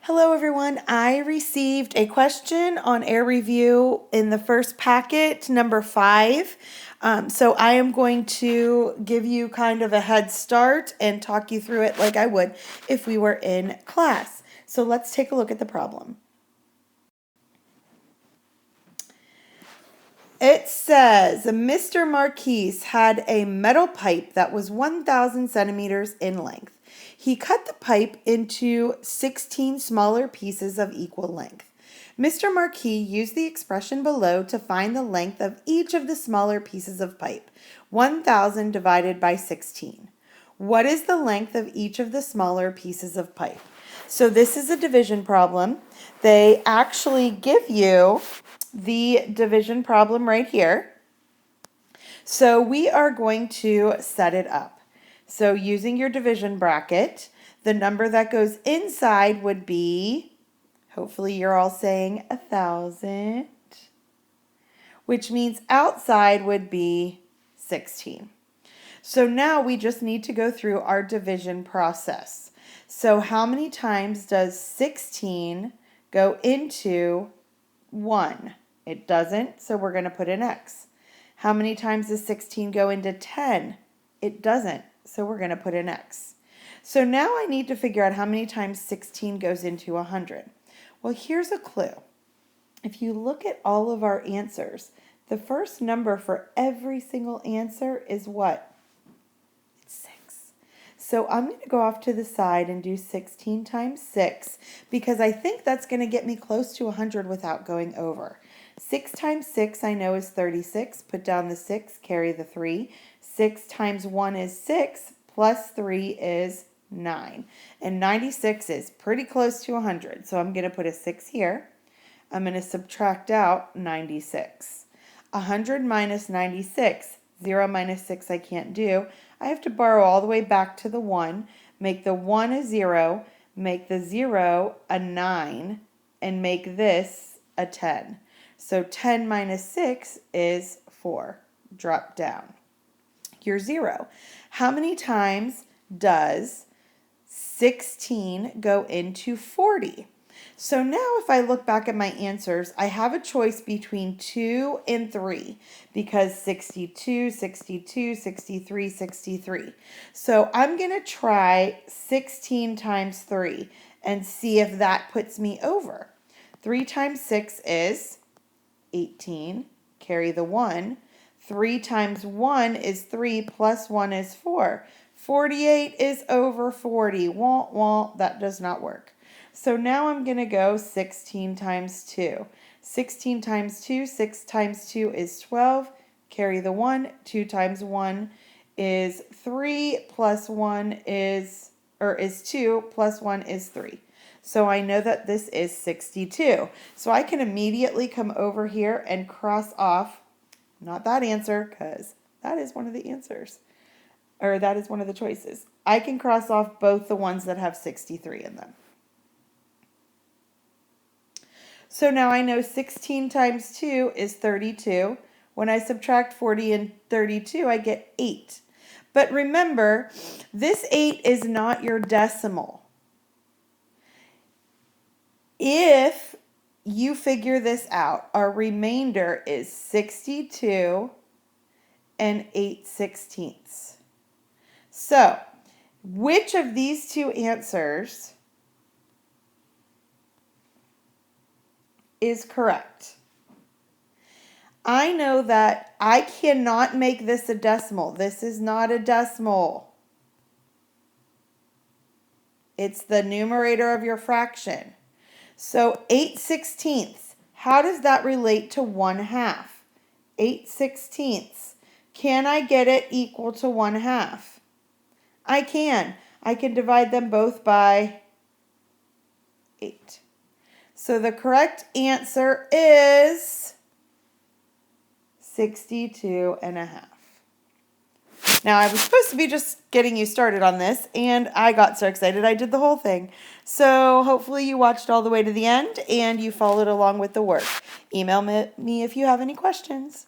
Hello everyone, I received a question on air review in the first packet, number 5. So I am going to give you kind of a head start and talk you through it like I would if we were in class. So let's take a look at the problem. It says, Mr. Marquise had a metal pipe that was 1,000 centimeters in length. He cut the pipe into 16 smaller pieces of equal length. Mr. Marquis used the expression below to find the length of each of the smaller pieces of pipe, 1,000 divided by 16. What is the length of each of the smaller pieces of pipe? So this is a division problem. They actually give you the division problem right here. So we are going to set it up. So using your division bracket, the number that goes inside would be, hopefully you're all saying 1,000, which means outside would be 16. So now we just need to go through our division process. So how many times does 16 go into 1? It doesn't, so we're going to put an X. How many times does 16 go into 10? It doesn't, so we're going to put an X. So now I need to figure out how many times 16 goes into 100. Well, here's a clue. If you look at all of our answers, the first number for every single answer is what? It's 6. So I'm going to go off to the side and do 16 times 6 because I think that's going to get me close to 100 without going over. 6 times 6 I know is 36. Put down the 6, carry the 3. 6 times 1 is 6, plus 3 is 9. And 96 is pretty close to 100. So I'm going to put a 6 here. I'm going to subtract out 96. 100 minus 96. 0 minus 6 I can't do. I have to borrow all the way back to the 1. Make the 1 a 0. Make the 0 a 9. And make this a 10. So 10 minus 6 is 4. Drop down. Your 0. How many times does 16 go into 40? So now if I look back at my answers, I have a choice between 2 and 3 because 62, 62, 63, 63. So I'm going to try 16 times 3 and see if that puts me over. 3 times 6 is 18. Carry the 1. 3 times 1 is 3 plus 1 is 4. 48 is over 40. Wah, wah, that does not work. So now I'm going to go 16 times 2. 16 times 2, 6 times 2 is 12. Carry the 1. 2 times 1 is 3 plus 1 is 2 plus 1 is 3. So I know that this is 62. So I can immediately come over here and cross off, not that answer, because that is one of the answers. Or that is one of the choices. I can cross off both the ones that have 63 in them. So now I know 16 times 2 is 32. When I subtract 40 and 32, I get 8. But remember, this 8 is not your decimal. If you figure this out, our remainder is 62 and 8/16. So, which of these two answers is correct? I know that I cannot make this a decimal. This is not a decimal. It's the numerator of your fraction. So 8/16, how does that relate to 1/2? 8/16, can I get it equal to 1/2? I can. I can divide them both by 8. So the correct answer is 62.5. Now, I was supposed to be just getting you started on this, and I got so excited I did the whole thing. So hopefully you watched all the way to the end, and you followed along with the work. Email me if you have any questions.